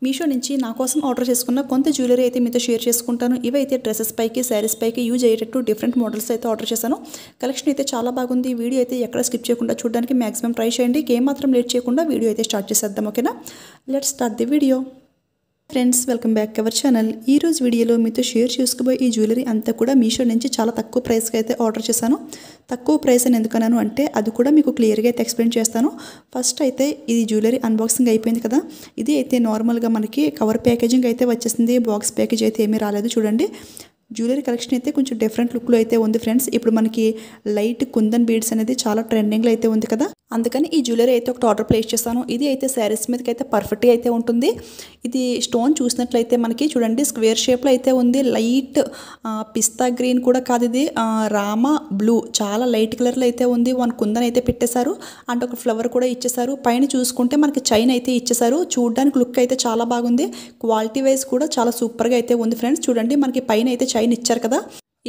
మీషో నుంచి నా కోసం ఆర్డర్ చేసుకున్న కొంత జ్యువెలరీ అయితే మీతో షేర్ చేసుకుంటాను. ఇవైతే డ్రెస్సెస్ పైకి శారీస్ పైకి యూజ్ అయ్యేటట్టు డిఫరెంట్ మోడల్స్ అయితే ఆర్డర్ చేశాను. కలెక్షన్ అయితే చాలా బాగుంది. వీడియో అయితే ఎక్కడ స్కిప్ చేయకుండా చూడడానికి మాక్సిమం ట్రై చేయండి. ఏమాత్రం లేట్ చేయకుండా వీడియో అయితే స్టార్ట్ చేసేద్దాం. ఓకేనా, let's start the video. Friends, welcome back our channel. ఈ రోజు వీడియోలో మీతో షేర్ చేసుకోబోయే ఈ జ్యువెలరీ అంతా కూడా మీషో నుంచి చాలా తక్కువ ప్రైస్కి అయితే ఆర్డర్ చేశాను. తక్కువ ప్రైస్ అని ఎందుకన్నాను అంటే అది కూడా మీకు క్లియర్గా అయితే ఎక్స్ప్లెయిన్ చేస్తాను. ఫస్ట్ అయితే ఇది జ్యువెలరీ అన్బాక్సింగ్ అయిపోయింది కదా. ఇది అయితే నార్మల్గా మనకి కవర్ ప్యాకేజింగ్ అయితే వచ్చేసింది. బాక్స్ ప్యాకేజ్ అయితే ఏమీ రాలేదు. చూడండి, జ్యువెలరీ కలెక్షన్ అయితే కొంచెం డిఫరెంట్ లుక్లో అయితే ఉంది ఫ్రెండ్స్. ఇప్పుడు మనకి లైట్ కుందన్ బీడ్స్ అనేది చాలా ట్రెండింగ్లో అయితే ఉంది కదా, అందుకని ఈ జ్యువెలరీ అయితే ఒకటి ఆర్డర్ ప్లేస్ చేస్తాను. ఇది అయితే శారీస్ మీదకి అయితే పర్ఫెక్ట్గా అయితే ఉంటుంది. ఇది స్టోన్ చూసినట్లయితే మనకి చూడండి స్క్వేర్ షేప్లో అయితే ఉంది. లైట్ పిస్తా గ్రీన్ కూడా కాదు, ఇది రామా బ్లూ, చాలా లైట్ కలర్లో అయితే ఉంది. వన్ కుందన్ అయితే పెట్టేశారు అండ్ ఒక ఫ్లవర్ కూడా ఇచ్చేసారు. పైన చూసుకుంటే మనకి చైన్ అయితే ఇచ్చేసారు. చూడడానికి లుక్ అయితే చాలా బాగుంది. క్వాలిటీ వైజ్ కూడా చాలా సూపర్గా అయితే ఉంది ఫ్రెండ్స్. చూడండి, మనకి పైన అయితే చైన్ ఇచ్చారు కదా.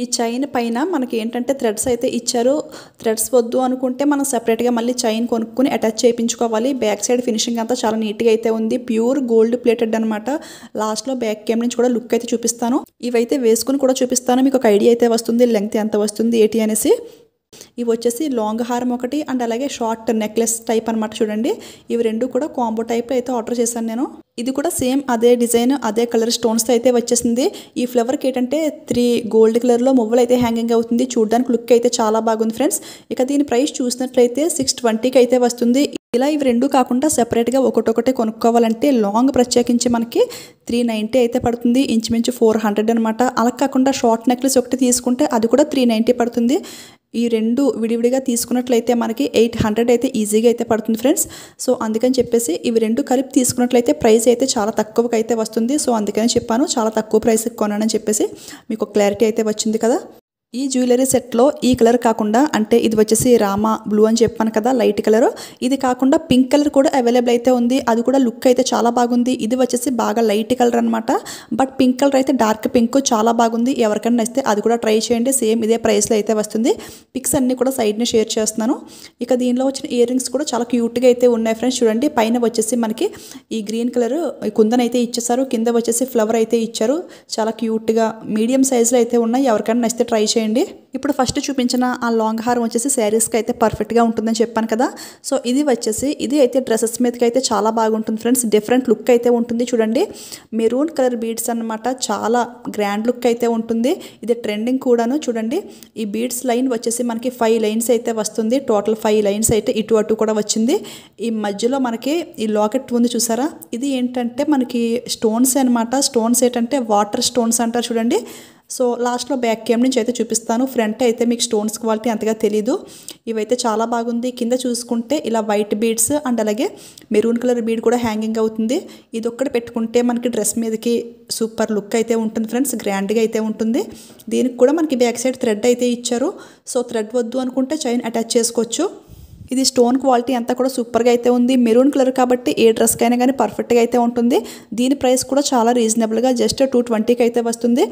ఈ చైన్ పైన మనకి ఏంటంటే థ్రెడ్స్ అయితే ఇచ్చారు. థ్రెడ్స్ వద్దు అనుకుంటే మనం సెపరేట్గా మళ్ళీ చైన్ కొనుక్కొని అటాచ్ చేయించుకోవాలి. బ్యాక్ సైడ్ ఫినిషింగ్ అంతా చాలా నీట్గా అయితే ఉంది. ప్యూర్ గోల్డ్ ప్లేటెడ్ అనమాట. లాస్ట్లో బ్యాక్ కెమ్ నుంచి కూడా లుక్ అయితే చూపిస్తాను. ఇవైతే వేసుకుని కూడా చూపిస్తాను. మీకు ఒక ఐడియా అయితే వస్తుంది లెంగ్త్ ఎంత వస్తుంది ఏంటి అనేసి. ఇవి వచ్చేసి లాంగ్ హారం ఒకటి అండ్ అలాగే షార్ట్ నెక్లెస్ టైప్ అనమాట. చూడండి, ఇవి రెండు కూడా కాంబో టైప్లో అయితే ఆర్డర్ చేశాను నేను. ఇది కూడా సేమ్ అదే డిజైన్ అదే కలర్ స్టోన్స్తో అయితే వచ్చేసింది. ఈ ఫ్లవర్కి ఏంటంటే 3 గోల్డ్ కలర్లో మువ్వలు అయితే హ్యాంగింగ్ అవుతుంది. చూడడానికి లుక్ అయితే చాలా బాగుంది ఫ్రెండ్స్. ఇక దీని ప్రైస్ చూసినట్లయితే 620కి అయితే వస్తుంది. ఇలా ఇవి రెండు కాకుండా సెపరేట్గా ఒకటొకటి కొనుక్కోవాలంటే లాంగ్ ప్రత్యేకించి మనకి 390 అయితే పడుతుంది. ఇంచుమించు 400 అనమాట. అలా కాకుండా షార్ట్ నెక్లెస్ ఒకటి తీసుకుంటే అది కూడా 390 పడుతుంది. ఈ రెండు విడివిడిగా తీసుకున్నట్లయితే మనకి 800 అయితే ఈజీగా అయితే పడుతుంది ఫ్రెండ్స్. సో అందుకని చెప్పేసి ఇవి రెండు కలిపి తీసుకున్నట్లయితే ప్రైస్ అయితే చాలా తక్కువగా అయితే వస్తుంది. సో అందుకని చెప్పాను చాలా తక్కువ ప్రైస్కి కొనానని చెప్పేసి. మీకు క్లారిటీ అయితే వచ్చింది కదా. ఈ జ్యువెలరీ సెట్లో ఈ కలర్ కాకుండా, అంటే ఇది వచ్చేసి రామా బ్లూ అని చెప్పాను కదా లైట్ కలర్, ఇది కాకుండా పింక్ కలర్ కూడా అవైలబుల్ అయితే ఉంది. అది కూడా లుక్ అయితే చాలా బాగుంది. ఇది వచ్చేసి బాగా లైట్ కలర్ అనమాట. బట్ పింక్ కలర్ అయితే డార్క్ పింక్ చాలా బాగుంది. ఎవరికైనా నచ్చితే అది కూడా ట్రై చేయండి. సేమ్ ఇదే ప్రైస్లో అయితే వస్తుంది. పిక్స్ అన్నీ కూడా సైడ్ని షేర్ చేస్తున్నాను. ఇక దీనిలో వచ్చిన ఇయర్ రింగ్స్ కూడా చాలా క్యూట్గా అయితే ఉన్నాయి ఫ్రెండ్స్. చూడండి, పైన వచ్చేసి మనకి ఈ గ్రీన్ కలర్ కుందన్ అయితే ఇచ్చేసారు. కింద వచ్చేసి ఫ్లవర్ అయితే ఇచ్చారు. చాలా క్యూట్గా మీడియం సైజులో అయితే ఉన్నాయి. ఎవరికైనా నచ్చితే ట్రై చేయండి. ఇప్పుడు ఫస్ట్ చూపించిన ఆ లాంగ్ హారం వచ్చేసి శారీస్కి అయితే పర్ఫెక్ట్గా ఉంటుందని చెప్పాను కదా. సో ఇది వచ్చేసి ఇది అయితే డ్రెస్సెస్ మీదకి అయితే చాలా బాగుంటుంది ఫ్రెండ్స్. డిఫరెంట్ లుక్ అయితే ఉంటుంది. చూడండి, మెరూన్ కలర్ బీడ్స్ అనమాట. చాలా గ్రాండ్ లుక్ అయితే ఉంటుంది. ఇది ట్రెండింగ్ కూడాను. చూడండి, ఈ బీడ్స్ లైన్ వచ్చేసి మనకి 5 లైన్స్ అయితే వస్తుంది. టోటల్ 5 లైన్స్ అయితే ఇటు అటు కూడా వచ్చింది. ఈ మధ్యలో మనకి ఈ లాకెట్ ఉంది చూసారా, ఇది ఏంటంటే మనకి స్టోన్స్ అనమాట. స్టోన్స్ ఏంటంటే వాటర్ స్టోన్స్ అంటారు. చూడండి, సో లాస్ట్లో బ్యాక్ క్యామ్ నుంచి అయితే చూపిస్తాను. ఫ్రంట్ అయితే మీకు స్టోన్స్ క్వాలిటీ అంతగా తెలీదు. ఇవైతే చాలా బాగుంది. కింద చూసుకుంటే ఇలా వైట్ బీడ్స్ అండ్ అలాగే మెరూన్ కలర్ బీడ్ కూడా హ్యాంగింగ్ అవుతుంది. ఇది ఒక్కటి పెట్టుకుంటే మనకి డ్రెస్ మీదకి సూపర్ లుక్ అయితే ఉంటుంది ఫ్రెండ్స్. గ్రాండ్గా అయితే ఉంటుంది. దీనికి కూడా మనకి బ్యాక్ సైడ్ థ్రెడ్ అయితే ఇచ్చారు. సో థ్రెడ్ వద్దు అనుకుంటే చైన్ అటాచ్ చేసుకోవచ్చు. ఇది స్టోన్ క్వాలిటీ అంతా కూడా సూపర్గా అయితే ఉంది. మెరూన్ కలర్ కాబట్టి ఏ డ్రెస్కైనా కానీ పర్ఫెక్ట్గా అయితే ఉంటుంది. దీని ప్రైస్ కూడా చాలా రీజనబుల్గా జస్ట్ 220కి అయితే వస్తుంది.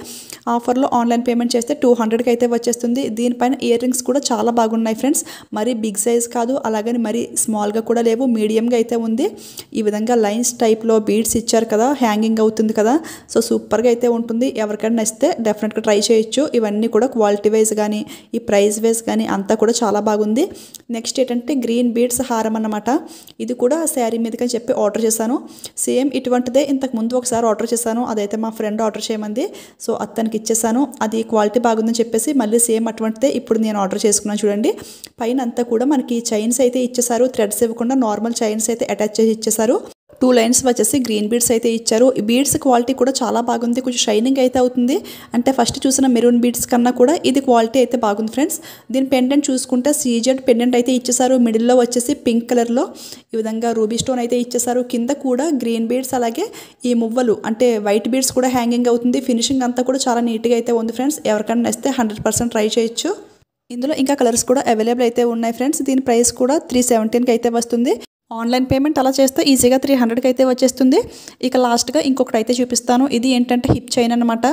ఆఫర్లో ఆన్లైన్ పేమెంట్ చేస్తే 200కి అయితే వచ్చేస్తుంది. దీనిపైన ఇయర్ రింగ్స్ కూడా చాలా బాగున్నాయి ఫ్రెండ్స్. మరీ బిగ్ సైజ్ కాదు, అలాగని మరీ స్మాల్గా కూడా లేవు, మీడియంగా అయితే ఉంది. ఈ విధంగా లైన్స్ టైప్లో బీడ్స్ ఇచ్చారు కదా, హ్యాంగింగ్ అవుతుంది కదా. సో సూపర్గా అయితే ఉంటుంది. ఎవరికైనా నచ్చితే డెఫినెట్గా ట్రై చేయొచ్చు. ఇవన్నీ కూడా క్వాలిటీ వైజ్ కానీ ఈ ప్రైస్ వైజ్ కానీ అంతా కూడా చాలా బాగుంది. నెక్స్ట్ ఏంటంటే గ్రీన్ బీడ్స్ హారం అన్నమాట. ఇది కూడా శారీ మీదకని చెప్పి ఆర్డర్ చేశాను. సేమ్ ఇటువంటిదే ఇంతకు ముందు ఒకసారి ఆర్డర్ చేశాను. అదైతే మా ఫ్రెండ్ ఆర్డర్ చేయమంది. సో అతనికి ఇచ్చేసాను. అది క్వాలిటీ బాగుందని చెప్పేసి మళ్ళీ సేమ్ అటువంటిదే ఇప్పుడు నేను ఆర్డర్ చేసుకున్నాను. చూడండి, పైన అంతా కూడా మనకి చైన్స్ అయితే ఇచ్చేసారు. థ్రెడ్స్ ఇవ్వకుండా నార్మల్ చైన్స్ అయితే అటాచ్ చేసి ఇచ్చేసారు. 2 లైన్స్ వచ్చేసి గ్రీన్ బీడ్స్ అయితే ఇచ్చారు. ఈ బీడ్స్ క్వాలిటీ కూడా చాలా బాగుంది. కొంచెం షైనింగ్ అయితే అవుతుంది. అంటే ఫస్ట్ చూసిన మెరూన్ బీడ్స్ కన్నా కూడా ఇది క్వాలిటీ అయితే బాగుంది ఫ్రెండ్స్. దీని పెండెంట్ చూసుకుంటే సీజెడ్ పెండెంట్ అయితే ఇచ్చేసారు. మిడిల్లో వచ్చేసి పింక్ కలర్లో ఈ విధంగా రూబీ స్టోన్ అయితే ఇచ్చేసారు. కింద కూడా గ్రీన్ బీడ్స్ అలాగే ఈ మువ్వలు అంటే వైట్ బీడ్స్ కూడా హ్యాంగింగ్ అవుతుంది. ఫినిషింగ్ అంతా కూడా చాలా నీట్గా అయితే ఉంది ఫ్రెండ్స్. ఎవరికైనా నచ్చితే 100% ట్రై చేయొచ్చు. ఇందులో ఇంకా కలర్స్ కూడా అవైలబుల్ అయితే ఉన్నాయి ఫ్రెండ్స్. దీని ప్రైస్ కూడా 317కి అయితే వస్తుంది. ఆన్లైన్ పేమెంట్ అలా చేస్తే ఈజీగా 300కి అయితే వచ్చేస్తుంది. ఇక లాస్ట్గా ఇంకొకటి అయితే చూపిస్తాను. ఇది ఏంటంటే హిప్ చైన్ అనమాట.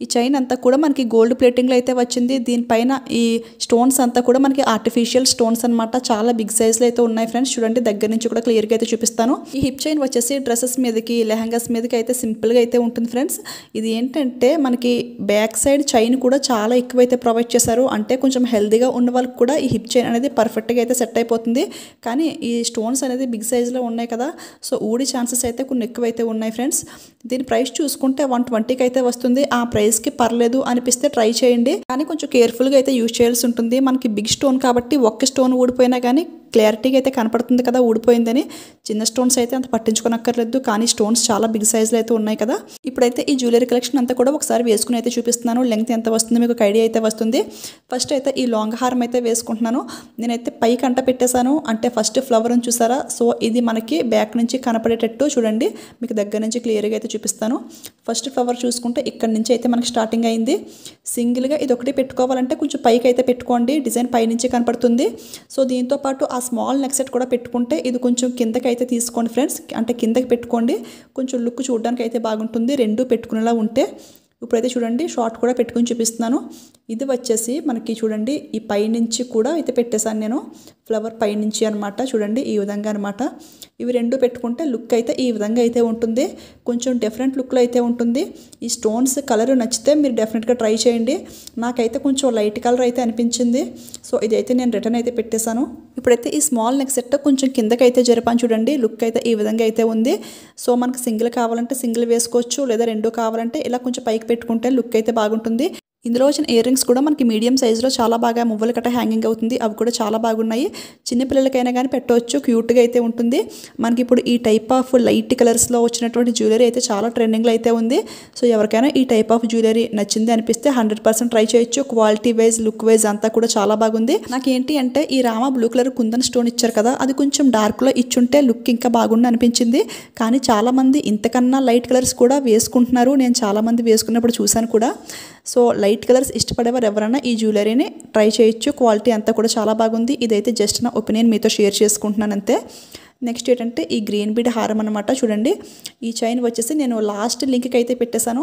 ఈ చైన్ అంతా కూడా మనకి గోల్డ్ ప్లేటింగ్లో అయితే వచ్చింది. దీనిపైన ఈ స్టోన్స్ అంతా కూడా మనకి ఆర్టిఫిషియల్ స్టోన్స్ అనమాట. చాలా బిగ్ సైజ్లో అయితే ఉన్నాయి ఫ్రెండ్స్. చూడండి దగ్గర నుంచి కూడా క్లియర్గా అయితే చూపిస్తాను. ఈ హిప్ చైన్ వచ్చేసి డ్రెస్సెస్ మీదకి లెహంగాస్ మీదకి అయితే సింపుల్గా అయితే ఉంటుంది ఫ్రెండ్స్. ఇది ఏంటంటే మనకి బ్యాక్ సైడ్ చైన్ కూడా చాలా ఎక్కువైతే ప్రొవైడ్ చేశారు. అంటే కొంచెం హెల్దీగా ఉన్న వాళ్ళకి కూడా ఈ హిప్ చైన్ అనేది పర్ఫెక్ట్గా అయితే సెట్ అయిపోతుంది. కానీ ఈ స్టోన్స్ అనేది బిగ్ సైజ్లో ఉన్నాయి కదా, సో ఊడి ఛాన్సెస్ అయితే కొన్ని ఎక్కువైతే ఉన్నాయి ఫ్రెండ్స్. దీని ప్రైస్ చూసుకుంటే 120కి అయితే వస్తుంది. ఆ ప్రైస్కి పర్లేదు అనిపిస్తే ట్రై చేయండి, కానీ కొంచెం కేర్ఫుల్గా అయితే యూజ్ చేయాల్సి ఉంటుంది. మనకి బిగ్ స్టోన్ కాబట్టి ఒక్క స్టోన్ ఊడిపోయినా కానీ క్లారిటీగా అయితే కనపడుతుంది కదా ఊడిపోయిందని. చిన్న స్టోన్స్ అయితే అంత పట్టించుకోనక్కర్లేదు, కానీ స్టోన్స్ చాలా బిగ్ సైజ్లో అయితే ఉన్నాయి కదా. ఇప్పుడైతే ఈ జ్యువెలరీ కలెక్షన్ అంతా కూడా ఒకసారి వేసుకుని అయితే చూపిస్తున్నాను. లెంగ్త్ ఎంత వస్తుంది మీకు ఒక ఐడియా అయితే వస్తుంది. ఫస్ట్ అయితే ఈ లాంగ్ హారం అయితే వేసుకుంటున్నాను. నేనైతే పైకి అంట పెట్టేశాను. అంటే ఫస్ట్ ఫ్లవర్ని చూసారా, సో ఇది మనకి బ్యాక్ నుంచి కనపడేటట్టు చూడండి. మీకు దగ్గర నుంచి క్లియర్గా అయితే చూపిస్తాను. ఫస్ట్ ఫ్లవర్ చూసుకుంటే ఇక్కడ నుంచి అయితే మనకి స్టార్టింగ్ అయింది. సింగిల్గా ఇది ఒకటి పెట్టుకోవాలంటే కొంచెం పైకి అయితే పెట్టుకోండి, డిజైన్ పైనుంచి కనపడుతుంది. సో దీంతో పాటు ఆ స్మాల్ నెక్ సెట్ కూడా పెట్టుకుంటే ఇది కొంచెం కిందకి అయితే తీసుకోండి ఫ్రెండ్స్. అంటే కిందకి పెట్టుకోండి, కొంచెం లుక్ చూడడానికి అయితే బాగుంటుంది రెండు పెట్టుకునేలా ఉంటే. ఇప్పుడైతే చూడండి షార్ట్ కూడా పెట్టుకుని చూపిస్తున్నాను. ఇది వచ్చేసి మనకి చూడండి ఈ పైనుంచి కూడా అయితే పెట్టేశాను నేను, ఫ్లవర్ పైనుంచి అనమాట. చూడండి ఈ విధంగా అనమాట. ఇవి రెండు పెట్టుకుంటే లుక్ అయితే ఈ విధంగా అయితే ఉంటుంది. కొంచెం డిఫరెంట్ లుక్లో అయితే ఉంటుంది. ఈ స్టోన్స్ కలర్ నచ్చితే మీరు డెఫినెట్గా ట్రై చేయండి. నాకైతే కొంచెం లైట్ కలర్ అయితే అనిపించింది, సో ఇదైతే నేను రిటర్న్ అయితే పెట్టేశాను. ఇప్పుడైతే ఈ స్మాల్ నెక్ సెట్ కొంచెం కిందకైతే జరిపాను చూడండి. లుక్ అయితే ఈ విధంగా అయితే ఉంది. సో మనకు సింగిల్ కావాలంటే సింగిల్ వేసుకోవచ్చు, లేదా రెండు కావాలంటే ఇలా కొంచెం పైకి పెట్టుకుంటే లుక్ అయితే బాగుంటుంది. ఇందులో వచ్చిన ఇయర్ రింగ్స్ కూడా మనకి మీడియం సైజులో చాలా బాగా మువ్వలు కట్ట హ్యాంగింగ్ అవుతుంది. అవి కూడా చాలా బాగున్నాయి. చిన్నపిల్లలకైనా కానీ పెట్టవచ్చు, క్యూట్గా అయితే ఉంటుంది. మనకి ఇప్పుడు ఈ టైప్ ఆఫ్ లైట్ కలర్స్లో వచ్చినటువంటి జ్యువెలరీ అయితే చాలా ట్రెండింగ్లో అయితే ఉంది. సో ఎవరికైనా ఈ టైప్ ఆఫ్ జ్యువెలరీ నచ్చింది అనిపిస్తే 100% ట్రై చేయొచ్చు. క్వాలిటీ వైజ్ లుక్ వైజ్ అంతా కూడా చాలా బాగుంది. నాకు ఏంటి అంటే ఈ Rama blue colour kundan stone ఇచ్చారు కదా, అది కొంచెం డార్క్లో ఇచ్చుంటే లుక్ ఇంకా బాగుండి అనిపించింది. కానీ చాలామంది ఇంతకన్నా లైట్ కలర్స్ కూడా వేసుకుంటున్నారు. నేను చాలామంది వేసుకున్నప్పుడు చూశాను కూడా. సో లైట్ కలర్స్ ఇష్టపడేవారు ఎవరైనా ఈ జ్యువెలరీని ట్రై చేయొచ్చు. క్వాలిటీ అంతా కూడా చాలా బాగుంది. ఇదైతే జస్ట్ నా ఒపీనియన్ మీతో షేర్ చేసుకుంటున్నాను అంతే. నెక్స్ట్ ఏంటంటే ఈ గ్రీన్ బీడ్ హారం అనమాట. చూడండి ఈ చైన్ వచ్చేసి నేను లాస్ట్ లింక్కి అయితే పెట్టేశాను.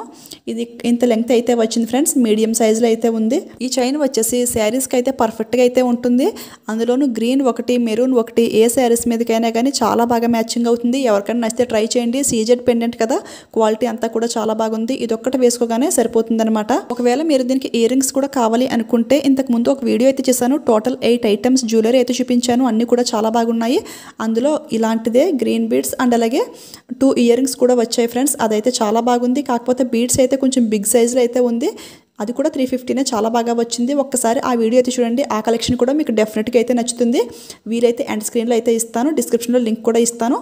ఇది ఇంత లెంగ్త్ అయితే వచ్చింది ఫ్రెండ్స్, మీడియం సైజులో అయితే ఉంది. ఈ చైన్ వచ్చేసి శారీస్కి అయితే పర్ఫెక్ట్గా అయితే ఉంటుంది. అందులోనూ గ్రీన్ ఒకటి మెరూన్ ఒకటి ఏ శారీస్ మీదకైనా కానీ చాలా బాగా మ్యాచింగ్ అవుతుంది. ఎవరికైనా నచ్చితే ట్రై చేయండి. సీజెడ్ పెండెంట్ కదా, క్వాలిటీ అంతా కూడా చాలా బాగుంది. ఇది ఒక్కటి వేసుకోగానే సరిపోతుంది అనమాట. ఒకవేళ మీరు దీనికి ఇయర్ రింగ్స్ కూడా కావాలి అనుకుంటే ఇంతకు ముందు ఒక వీడియో అయితే చేశాను. టోటల్ 8 ఐటమ్స్ జ్యువెలరీ అయితే చూపించాను. అన్నీ కూడా చాలా బాగున్నాయి. అందులో ఇలాంటిదే గ్రీన్ బీడ్స్ అండ్ అలాగే 2 ఇయర్ రింగ్స్ కూడా వచ్చాయి ఫ్రెండ్స్. అదైతే చాలా బాగుంది. కాకపోతే బీడ్స్ అయితే కొంచెం బిగ్ సైజులో అయితే ఉంది. అది కూడా 350నే, చాలా బాగా వచ్చింది. ఒక్కసారి ఆ వీడియో అయితే చూడండి. ఆ కలెక్షన్ కూడా మీకు డెఫినెట్గా అయితే నచ్చుతుంది. వీలైతే ఎండ్ స్క్రీన్లో అయితే ఇస్తాను, డిస్క్రిప్షన్లో లింక్ కూడా ఇస్తాను.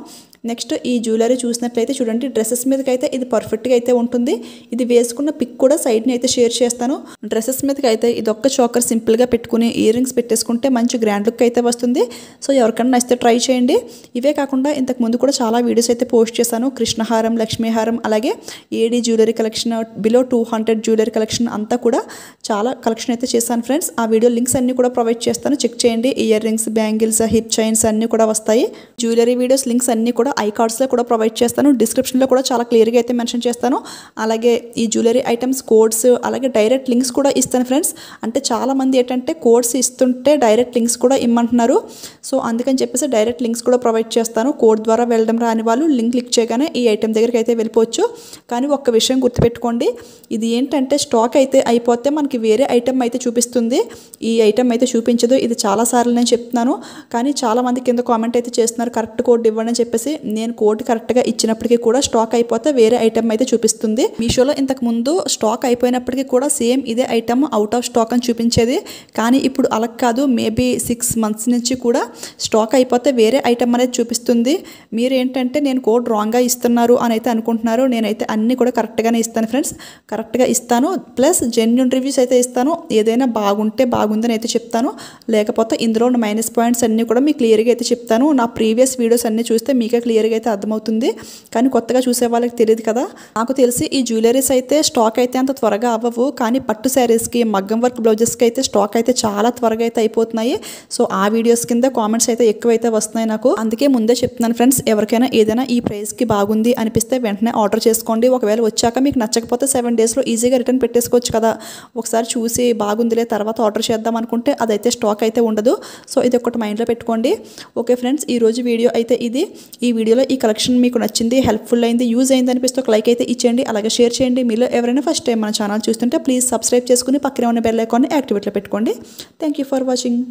నెక్స్ట్ ఈ జ్యువెలరీ చూసినట్లయితే చూడండి డ్రెస్సెస్ మీదకి అయితే ఇది పర్ఫెక్ట్గా అయితే ఉంటుంది. ఇది వేసుకున్న పిక్ కూడా సైడ్ని అయితే షేర్ చేస్తాను. డ్రెస్సెస్ మీదకి అయితే ఇది ఒక్క చోకర్ సింపుల్గా పెట్టుకుని ఇయర్ రింగ్స్ పెట్టేసుకుంటే మంచి గ్రాండ్ లుక్ అయితే వస్తుంది. సో ఎవరికైనా నచ్చితే ట్రై చేయండి. ఇవే కాకుండా ఇంతకు ముందు కూడా చాలా వీడియోస్ అయితే పోస్ట్ చేశాను. కృష్ణహారం, లక్ష్మీహారం, అలాగే AD jewellery collection, below 200 jewellery collection అంతా కూడా చాలా కలెక్షన్ అయితే చేశాను ఫ్రెండ్స్. ఆ వీడియో లింక్స్ అన్ని కూడా ప్రొవైడ్ చేస్తాను, చెక్ చేయండి. Ear rings, bangles, hip chains అన్నీ కూడా వస్తాయి. జ్యువెలరీ వీడియోస్ లింక్స్ అన్ని కూడా ఐ కార్డ్స్లో కూడా ప్రొవైడ్ చేస్తాను. డిస్క్రిప్షన్లో కూడా చాలా క్లియర్గా అయితే మెన్షన్ చేస్తాను. అలాగే ఈ జ్యువెలరీ ఐటమ్స్ కోడ్స్, అలాగే డైరెక్ట్ లింక్స్ కూడా ఇస్తాను ఫ్రెండ్స్. అంటే చాలామంది ఏంటంటే కోడ్స్ ఇస్తుంటే డైరెక్ట్ లింక్స్ కూడా ఇమ్మంటున్నారు. సో అందుకని చెప్పేసి డైరెక్ట్ లింక్స్ కూడా ప్రొవైడ్ చేస్తాను. కోడ్ ద్వారా వెళ్ళడం రాని వాళ్ళు లింక్ క్లిక్ చేయగానే ఈ ఐటమ్ దగ్గరికి అయితే వెళ్ళిపోవచ్చు. కానీ ఒక్క విషయం గుర్తుపెట్టుకోండి, ఇది ఏంటంటే స్టాక్ అయితే అయిపోతే మనకి వేరే ఐటమ్ అయితే చూపిస్తుంది, ఈ ఐటమ్ అయితే చూపించదు. ఇది చాలాసార్లు నేను చెప్తున్నాను, కానీ చాలామంది కింద కామెంట్ అయితే చేస్తున్నారు కరెక్ట్ కోడ్ ఇవ్వండి అని చెప్పేసి. నేను కోడ్ కరెక్ట్గా ఇచ్చినప్పటికీ కూడా స్టాక్ అయిపోతే వేరే ఐటమ్ అయితే చూపిస్తుంది. మీషోలో ఇంతకు ముందు స్టాక్ అయిపోయినప్పటికీ కూడా సేమ్ ఇదే ఐటమ్ అవుట్ ఆఫ్ స్టాక్ అని చూపించేది. కానీ ఇప్పుడు అలా కాదు, మేబీ 6 months నుంచి కూడా స్టాక్ అయిపోతే వేరే ఐటమ్ అనేది చూపిస్తుంది. మీరు ఏంటంటే నేను కోడ్ రాంగ్గా ఇస్తున్నారు అని అయితే అనుకుంటున్నారు. నేనైతే అన్నీ కూడా కరెక్ట్గానే ఇస్తాను ఫ్రెండ్స్, కరెక్ట్గా ఇస్తాను. ప్లస్ జెన్యూన్ రివ్యూస్ అయితే ఇస్తాను. ఏదైనా బాగుంటే బాగుందని అయితే చెప్తాను, లేకపోతే ఇందులో ఉన్న మైనస్ పాయింట్స్ అన్నీ కూడా మీకు క్లియర్గా అయితే చెప్తాను. నా ప్రీవియస్ వీడియోస్ అన్నీ చూస్తే మీకే క్లియర్గా అయితే అర్థమవుతుంది. కానీ కొత్తగా చూసే వాళ్ళకి తెలియదు కదా. నాకు తెలిసి ఈ జ్యువెలరీస్ అయితే స్టాక్ అయితే అంత త్వరగా అవ్వవు, కానీ పట్టు శారీస్కి మగ్గం వర్క్ బ్లౌజెస్కి అయితే స్టాక్ అయితే చాలా త్వరగా అయితే అయిపోతున్నాయి. సో ఆ వీడియోస్ కింద కామెంట్స్ అయితే ఎక్కువైతే వస్తున్నాయి నాకు. అందుకే ముందే చెప్తున్నాను ఫ్రెండ్స్, ఎవరికైనా ఏదైనా ఈ ప్రైస్కి బాగుంది అనిపిస్తే వెంటనే ఆర్డర్ చేసుకోండి. ఒకవేళ వచ్చాక మీకు నచ్చకపోతే 7 డేస్లో ఈజీగా రిటర్న్ పెట్టేసుకోవచ్చు కదా. ఒకసారి చూసి బాగుందిలే తర్వాత ఆర్డర్ చేద్దాం అనుకుంటే అదైతే స్టాక్ అయితే ఉండదు. సో ఇది ఒకటి మైండ్లో పెట్టుకోండి. ఓకే ఫ్రెండ్స్, ఈరోజు వీడియో అయితే ఇది. ఈ వీడియోలో ఈ కలెక్షన్ మీకు నచ్చింది, హెల్ప్ఫుల్ అయింది, యూజ్ అయింది అనిపిస్తే ఒక లైక్ అయితే ఇచ్చేయండి. అలాగే షేర్ చేయండి. మీలో ఎవరైనా ఫస్ట్ టైం మన ఛానల్ చూస్తుంటే ప్లీజ్ సబ్స్క్రైబ్ చేసుకుని పక్కనే ఉన్న బెల్ ఐకాన్ని యాక్టివేట్లో పెట్టుకోండి. Thank you for watching.